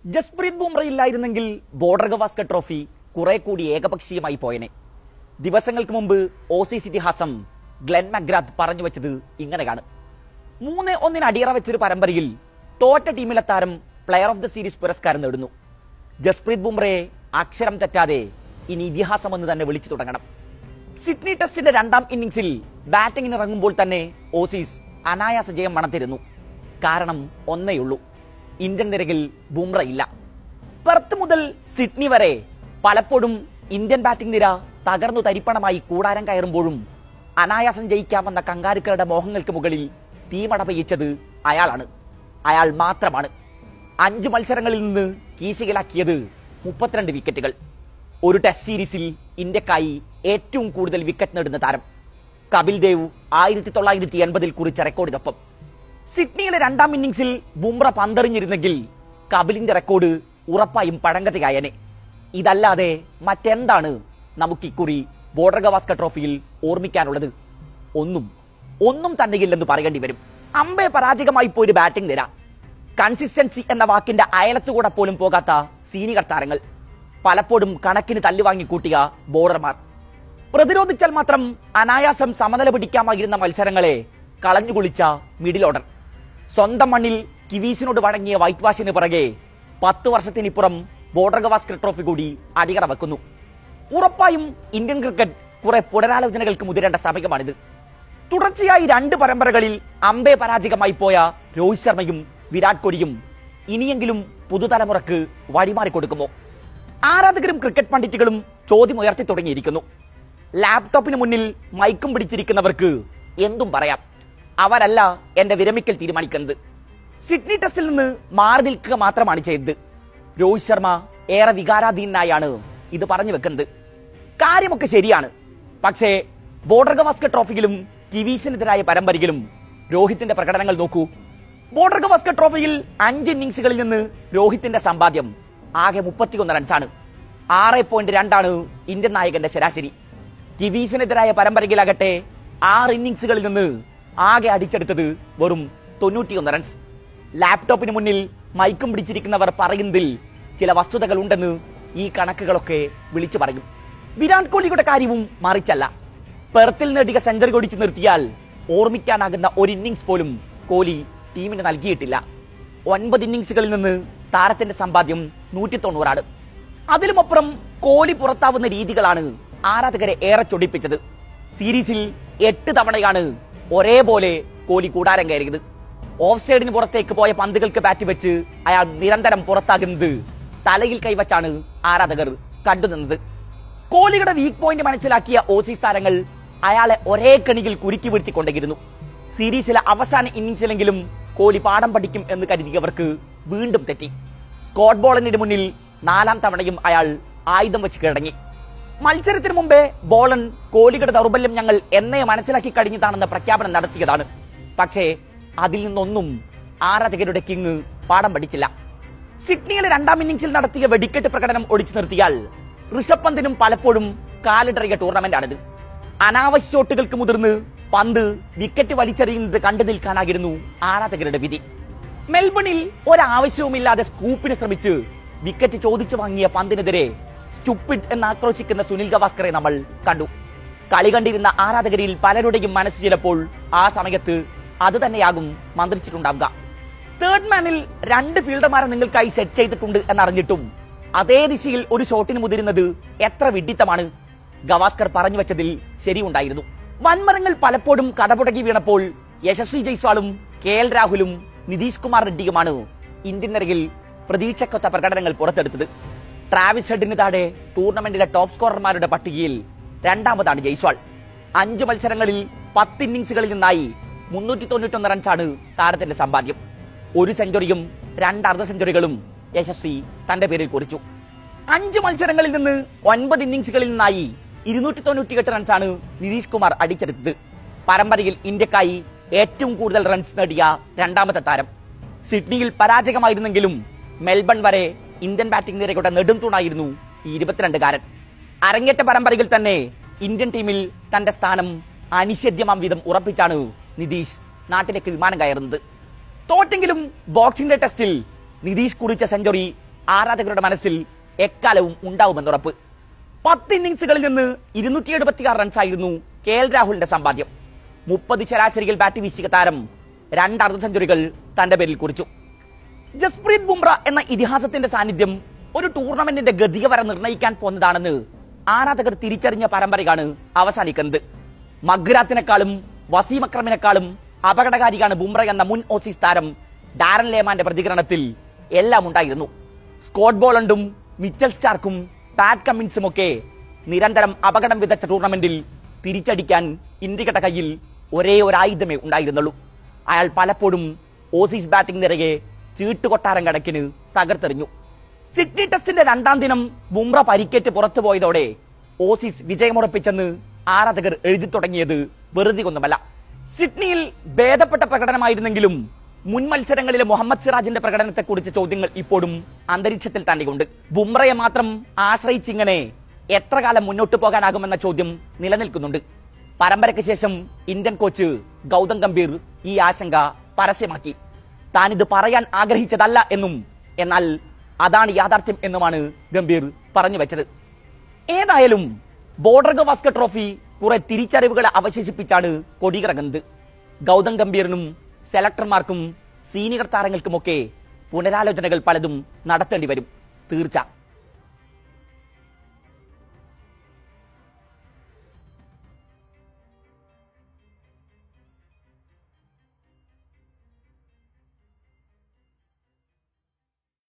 ജസ്പ്രീത് ബുംറ ഇല്ലായിരുന്നെങ്കിൽ border Gavaskar trophy കുറെ കൂടി ഏകപക്ഷീയമായി പോയനെ. ദിവസങ്ങൾക്ക് മുമ്പ് ഓസീസ് ഇതിഹാസം ഗ്ലെൻ മക്ഗ്രാത്ത് പറഞ്ഞു വെച്ചത് ഇങ്ങനെയാണ്. 3-1 അടിയറ വെച്ചൊരു പരമ്പരയിൽ തോറ്റ ടീമിലെ താരം പ്ലെയർ ഓഫ് ദ സീരീസ് പുരസ്കാരം നേടുന്നു. ജസ്പ്രീത് ബുംറയെ അക്ഷരം തെറ്റാതെ ഇനി ഇതിഹാസമെന്ന് തന്നെ വിളിച്ചു തുടങ്ങണം. സിഡ്നി ടെസ്റ്റിന്റെ രണ്ടാം ഇന്നിംഗ്സിൽ ബാറ്റിംഗിന് ഇറങ്ങുമ്പോൾ തന്നെ ഓസീസ് അനായാസ ജയം മണത്തിരുന്നു. കാരണം ഒന്നേയുള്ളൂ, ഇന്ത്യൻ നിരകിൽ ബുംറ ഇല്ല. പെർത്ത് മുതൽ സിഡ്നി വരെ പലപ്പോഴും ഇന്ത്യൻ ബാറ്റിംഗ് നിര തകർന്നു തരിപ്പണമായി കൂടാരം കയറുമ്പോഴും അനായാസം ജയിക്കാമെന്ന കങ്കാരുക്കളുടെ മോഹങ്ങൾക്ക് മുകളിൽ തീമട പെയ്യിച്ചത് അയാളാണ്, അയാൾ മാത്രമാണ്. 5 മത്സരങ്ങളിൽ നിന്ന് കീശയിലാക്കിയത് 32 വിക്കറ്റുകൾ. ഒരു ടെസ്റ്റ് സീരീസിൽ ഇന്ത്യക്കായി ഏറ്റവും കൂടുതൽ വിക്കറ്റ് നേടുന്ന താരം കപിൽ ദേവ് 1980-ൽ കുറിച്ച റെക്കോർഡിനൊപ്പം. സിഡ്നിയിലെ രണ്ടാം ഇന്നിംഗ്സിൽ ബുംറ പന്തെറിഞ്ഞിരുന്നെങ്കിൽ കപിലിന്റെ റെക്കോർഡ് ഉറപ്പായും പഴങ്കഥയായനെ. ഇതല്ലാതെ മറ്റെന്താണ് നമുക്ക് ഇക്കുറി ബോർഡർ ഗവാസ്കർ ട്രോഫിയിൽ ഓർമ്മിക്കാനുള്ളത്? ഒന്നും തന്നെയില്ലെന്ന് പറയേണ്ടി വരും. അമ്പേ പരാജയമായി പോയൊരു ബാറ്റിംഗ് നിര, കൺസിസ്റ്റൻസി എന്ന വാക്കിന്റെ അയലത്തുകൂടെ പോലും പോകാത്ത സീനിയർ താരങ്ങൾ, പലപ്പോഴും കണക്കിന് തല്ലുവാങ്ങി കൂട്ടിയ ബോളർമാർ, പ്രതിരോധിച്ചാൽ മാത്രം അനായാസം സമനില പിടിക്കാമായിരുന്ന മത്സരങ്ങളെ കളഞ്ഞുകുളിച്ച മിഡിൽ ഓർഡർ, സ്വന്തം മണ്ണിൽ കിവീസിനോട് വഴങ്ങിയ വൈറ്റ് വാഷിന് പിറകെ 10 വർഷത്തിനിപ്പുറം ബോർഡർ ഗവാസ്കർ ട്രോഫി കൂടി അടിയറ വെക്കുന്നു. ഉറപ്പായും ഇന്ത്യൻ ക്രിക്കറ്റ് കുറെ പുനരാലോചനകൾക്ക് മുതിരേണ്ട സമയമാണിത്. തുടർച്ചയായി 2 പരമ്പരകളിൽ അമ്പേ പരാജയമായി പോയ രോഹിത് ശർമ്മയും വിരാട് കോഹ്ലിയും ഇനിയെങ്കിലും പുതുതലമുറക്ക് വഴിമാറിക്കൊടുക്കുമോ? ആരാധകരും ക്രിക്കറ്റ് പണ്ഡിറ്റുകളും ചോദ്യം ഉയർത്തി തുടങ്ങിയിരിക്കുന്നു. ലാപ്ടോപ്പിന് മുന്നിൽ മൈക്കും പിടിച്ചിരിക്കുന്നവർക്ക് എന്തും പറയാം, അവരല്ല എന്റെ വിരമിക്കൽ തീരുമാനിക്കുന്നത്. സിഡ്നി ടെസ്റ്റിൽ നിന്ന് മാറി നിൽക്കുക മാത്രമാണ് ചെയ്തത്. രോഹിത് ശർമ്മ ഏറെ വികാരാധീനായാണ് ഇത് പറഞ്ഞു വെക്കുന്നത്. കാര്യമൊക്കെ ശരിയാണ്, പക്ഷേ ബോർഡർ ഗവാസ്കർ ട്രോഫിയിലും കിവീസിനെതിരായ പരമ്പരയിലും രോഹിത്തിന്റെ പ്രകടനങ്ങൾ നോക്കൂ. ബോർഡർ ഗവാസ്കർ ട്രോഫിയിൽ 5 ഇന്നിംഗ്സുകളിൽ നിന്ന് രോഹിത്തിന്റെ സമ്പാദ്യം ആകെ 31 റൺസാണ്. 6.2 ഇന്ത്യൻ നായകന്റെ ശരാശരി. കിവീസിനെതിരായ പരമ്പരയിലാകട്ടെ 6 ഇന്നിംഗ്സുകളിൽ നിന്ന് ആകെ അടിച്ചെടുത്തത് വെറും 91 റൺസ്. ലാപ്ടോപ്പിന് മുന്നിൽ മൈക്കും പിടിച്ചിരിക്കുന്നവർ പറയുന്നതിൽ ചില വസ്തുതകൾ ഉണ്ടെന്ന് ഈ കണക്കുകളൊക്കെ വിളിച്ചു പറയും. വിരാട് കോഹ്ലിയുടെ കാര്യവും മറിച്ചല്ല. പെർത്തിൽ നേടിയ സെഞ്ചുറി കൊടിച്ചു നിർത്തിയാൽ ഓർമ്മിക്കാനാകുന്ന ഒരു ഇന്നിംഗ്സ് പോലും കോഹ്ലി ടീമിന് നൽകിയിട്ടില്ല. 9 ഇന്നിംഗ്സുകളിൽ നിന്ന് താരത്തിന്റെ സമ്പാദ്യം 190 ആണ്. അതിലുമപ്പുറം കോഹ്ലി പുറത്താവുന്ന രീതികളാണ് ആരാധകരെ ഏറെ ചൊടിപ്പിച്ചത്. സീരീസിൽ 8 തവണയാണ് ഒരേപോലെ കോഹ്ലി കൂടാരം കയറിയത്. ഓഫ് സൈഡിന് പുറത്തേക്ക് പോയ പന്തുകൾക്ക് ബാറ്റ് വെച്ച് അയാൾ നിരന്തരം പുറത്താകുന്നത് തലയിൽ കൈവച്ചാണ് ആരാധകർ കണ്ടുനിന്നത്. കോഹ്ലിയുടെ വീക്ക് പോയിന്റ് മനസ്സിലാക്കിയ ഓസീസ് താരങ്ങൾ അയാളെ ഒരേ കണിയിൽ കുരുക്കി വീഴ്ത്തിക്കൊണ്ടിരുന്നു. സീരീസിലെ അവസാന ഇന്നിംഗ്സിലെങ്കിലും കോഹ്ലി പാഠം പഠിക്കും എന്ന് കരുതിയവർക്ക് വീണ്ടും തെറ്റി. സ്കോട്ട് ബോളണ്ടിന് മുന്നിൽ 4ാം തവണയും അയാൾ ആയുധം വെച്ച് കിടങ്ങി. മത്സരത്തിന് മുമ്പേ ബോളൻ കോഹ്ലിയുടെ ദൗർബല്യം ഞങ്ങൾ എന്നേ മനസ്സിലാക്കി കഴിഞ്ഞതാണെന്ന പ്രഖ്യാപനം നടത്തിയതാണ്. പക്ഷേ അതിൽ നിന്നൊന്നും ആരാധകരുടെ കിങ് പാഠം പഠിച്ചില്ല. സിഡ്നിയിലെ രണ്ടാം ഇന്നിംഗ്സിൽ നടത്തിയ വെടിക്കെട്ട് പ്രകടനം ഒടിച്ചു നിർത്തിയാൽ ഋഷഭ് പന്തിനും പലപ്പോഴും കാലിടറിയ ടൂർണമെന്റാണിത്. അനാവശ്യ ഷോട്ടുകൾക്ക് മുതിർന്ന് പന്ത് വിക്കറ്റ് വലിച്ചെറിയുന്നത് കണ്ടു നിൽക്കാനായിരുന്നു ആരാധകരുടെ വിധി. മെൽബണിൽ ഒരാവശ്യവുമില്ലാതെ സ്കൂപ്പിന് ശ്രമിച്ച് വിക്കറ്റ് ചോദിച്ചു വാങ്ങിയ പന്തിനെതിരെ സ്റ്റുപ്പിഡ് എന്ന് ആക്രോശിക്കുന്ന സുനിൽ ഗവാസ്കറെ നമ്മൾ കണ്ടു. കളി കണ്ടിരുന്ന ആരാധകരിൽ പലരുടെയും മനസ്സ് ചിലപ്പോൾ ആ സമയത്ത് അത് തന്നെയാകും മന്ത്രിച്ചിട്ടുണ്ടാവുക. തേർഡ് മാനിൽ 2 ഫീൽഡർമാരെ നിങ്ങൾക്കായി സെറ്റ് ചെയ്തിട്ടുണ്ട് എന്നറിഞ്ഞിട്ടും അതേ ദിശയിൽ ഒരു ഷോട്ടിന് മുതിരുന്നത് എത്ര വിഡ്ഢിത്തമാണ്. ഗവാസ്കർ പറഞ്ഞു വെച്ചതിൽ ശരിയുണ്ടായിരുന്നു. വൻമരങ്ങൾ പലപ്പോഴും കടപുടകി വീണപ്പോൾ യശസ്വി ജയ്സ്വാളും KL രാഹുലും നിതീഷ് കുമാർ റെഡ്ഡിയുമാണ് ഇന്ത്യൻ നിരയിൽ പ്രതീക്ഷക്കൊത്ത പ്രകടനങ്ങൾ പുറത്തെടുത്തത്. ട്രാവിസ് ഹെഡിന് താഴെ ടൂർണമെന്റിലെ ടോപ്പ് സ്കോറർമാരുടെ പട്ടികയിൽ 2ാമതാണ് ജയ്സ്വാൾ. 5 മത്സരങ്ങളിൽ 10 ഇന്നിംഗ്സുകളിൽ നിന്നായി 391 റൺസാണ് താരത്തിന്റെ സമ്പാദ്യം. 1 സെഞ്ചുറിയും 2 അർദ്ധ സെഞ്ചുറികളും യശസ്വി തന്റെ പേരിൽ കുറിച്ചു. 5 മത്സരങ്ങളിൽ നിന്ന് 9 ഇന്നിംഗ്സുകളിൽ നിന്നായി 298 റൺസാണ് നിതീഷ് കുമാർ അടിച്ചെടുത്തത്. പരമ്പരയിൽ ഇന്ത്യക്കായി ഏറ്റവും കൂടുതൽ റൺസ് നേടിയ 2ാമത്തെ താരം. സിഡ്നിയിൽ പരാജയമായിരുന്നെങ്കിലും മെൽബൺ വരെ ഇന്ത്യൻ ബാറ്റിംഗ് നിരയുടെ നെടും തൂണായിരുന്നു ഈ 22-കാരൻ. അരങ്ങേറ്റ പരമ്പരയിൽ തന്നെ ഇന്ത്യൻ ടീമിൽ തന്റെ സ്ഥാനം അനിഷേധ്യമാം വിധം ഉറപ്പിച്ചാണ് നിതീഷ് നാട്ടിലേക്ക് വിമാനം കയറുന്നത്. തോറ്റെങ്കിലും ബോക്സിംഗ് ഡേ ടെസ്റ്റിൽ നിതീഷ് കുറിച്ച സെഞ്ചുറി ആരാധകരുടെ മനസ്സിൽ എക്കാലവും ഉണ്ടാവുമെന്നുറപ്പ്. 10 ഇന്നിംഗ്സുകളിൽ നിന്ന് 276 റൺസായിരുന്നു KL രാഹുലിന്റെ സമ്പാദ്യം. 30 ശരാശരിയിൽ ബാറ്റ് വീശിയ താരം 2 അർദ്ധ സെഞ്ചുറികൾ തന്റെ പേരിൽ കുറിച്ചു. ജസ്പ്രീത് ബുംറ എന്ന ഇതിഹാസത്തിന്റെ സാന്നിധ്യം ഒരു ടൂർണമെന്റിന്റെ ഗതിക വരെ നിർണ്ണയിക്കാൻ പോകുന്നതാണെന്ന് ആരാധകർ തിരിച്ചറിഞ്ഞ പരമ്പരയാണ് അവസാനിക്കുന്നത്. മഗ്രാത്തിനെക്കാളും വസീം അക്രമിനെക്കാളും അപകടകാരിയാണ് ബുംറ എന്ന മുൻ ഓസീസ് താരം ഡാരൻ ലേമാന്റെ പ്രതികരണത്തിൽ എല്ലാം ഉണ്ടായിരുന്നു. സ്കോട്ട് ബോളണ്ടും മിച്ചൽ സ്റ്റാർക്കും പാറ്റ് കമ്മിൻസും ഒക്കെ നിരന്തരം അപകടം വിതച്ച ടൂർണമെന്റിൽ തിരിച്ചടിക്കാൻ ഇന്ത്യയുടെ കയ്യിൽ ഒരേ ഒരു ആയുധമേ ഉണ്ടായിരുന്നുള്ളൂ. അയാൾ പലപ്പോഴും ഓസീസ് ബാറ്റിംഗ് നിരയെ ചീട്ടുകൊട്ടാരം കണക്കിന് തകർത്തെറിഞ്ഞു. സിഡ്നി ടെസ്റ്റിന്റെ 2ാം ദിനം ബുംറ പരിക്കേറ്റ് പുറത്തുപോയതോടെ ഓസീസ് വിജയമുറപ്പിച്ചെന്ന് ആരാധകർ എഴുതി തുടങ്ങിയത് വെറുതെ ഒന്നുമല്ല. സിഡ്നിയിൽ ഭേദപ്പെട്ട പ്രകടനമായിരുന്നെങ്കിലും മുൻ മത്സരങ്ങളിലെ മുഹമ്മദ് സിറാജിന്റെ പ്രകടനത്തെക്കുറിച്ച് ചോദ്യങ്ങൾ ഇപ്പോഴും അന്തരീക്ഷത്തിൽ തന്നെയുണ്ട്. ബുംറയെ മാത്രം ആശ്രയിച്ചിങ്ങനെ എത്ര കാലം മുന്നോട്ട് പോകാനാകുമെന്ന ചോദ്യം നിലനിൽക്കുന്നുണ്ട്. പരമ്പരയ്ക്ക് ശേഷം ഇന്ത്യൻ കോച്ച് ഗൗതം ഗംഭീർ ഈ ആശങ്ക പരസ്യമാക്കി. താനിത് പറയാൻ ആഗ്രഹിച്ചതല്ല എന്നും, എന്നാൽ അതാണ് യാഥാർത്ഥ്യം എന്നുമാണ് ഗംഭീർ പറഞ്ഞു വെച്ചത്. ഏതായാലും ബോർഡർ ഗവാസ്കർ ട്രോഫി കുറെ തിരിച്ചറിവുകളെ അവശേഷിപ്പിച്ചാണ് കൊടിയിറങ്ങുന്നത്. ഗൗതം ഗംഭീറിനും സെലക്ടർമാർക്കും സീനിയർ താരങ്ങൾക്കുമൊക്കെ പുനരാലോചനകൾ പലതും നടത്തേണ്ടി വരും തീർച്ച.